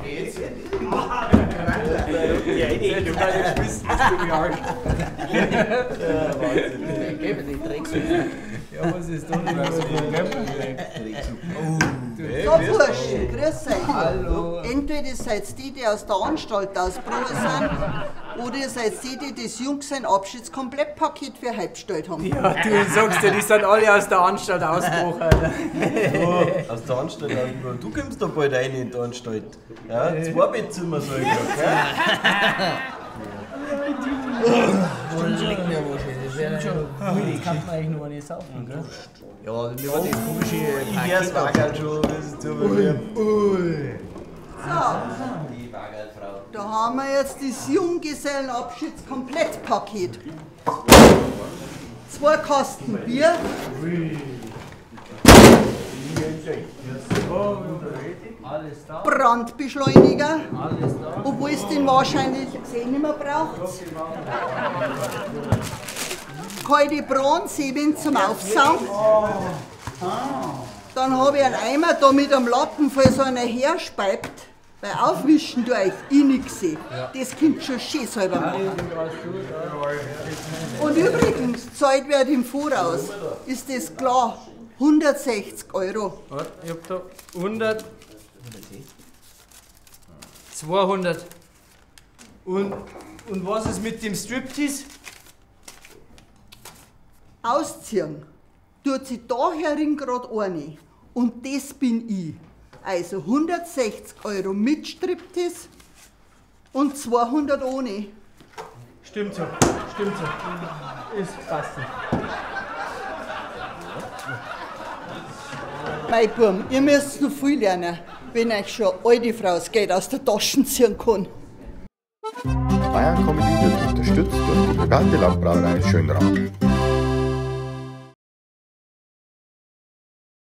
Du kannst nicht wissen, was du mir Arsch. Geben die Drecksüße. Ja, was ist da denn? So, Burschen, grüß euch. Hallo. Entweder seid ihr die aus der Anstalt ausgebrochen sind, oder ihr seid die das Jungsein-Abschieds-Komplettpaket für heute bestellt haben. Ja, du sagst ja, die sind alle aus der Anstalt ausgebrochen. Ja, aus der Anstalt, du kommst da bald rein in die Anstalt. Ja, 2 Bettzimmer soll ich gell? Das schmeckt mir wahrscheinlich. Das wäre schon cool. Das kann man eigentlich nur nicht saufen, gell? Ja, mir wird das komische Ich hör's Wagel schon, wie es zu mir. So, da haben wir jetzt das Junggesellenabschieds-Komplettpaket. 2 Kasten Bier. Alles da, Brandbeschleuniger, alles da. obwohl es den wahrscheinlich eh nicht mehr braucht. Kalte Bronzeben zum Aufsaugen. Dann habe ich einen Eimer da mit einem Lappen, falls so einer herspeibt. Weil aufwischen tue ich nichts. Das kommt schon schön selber machen. Und übrigens, zahlt wird im Voraus. Ist das klar? 160 €. Ich hab da 100. 200. Und was ist mit dem Striptease? Ausziehen tut sie da herin gerade eine. Und das bin ich. Also 160 € mit Striptease und 200 ohne. Stimmt so, stimmt so. Ist passt. Mein Burm, ihr müsst noch viel lernen, wenn euch schon alte Frau das Geld aus der Tasche ziehen kann. Bayern Comedy wird unterstützt durch die Brigante Landbrauerei Schönrau.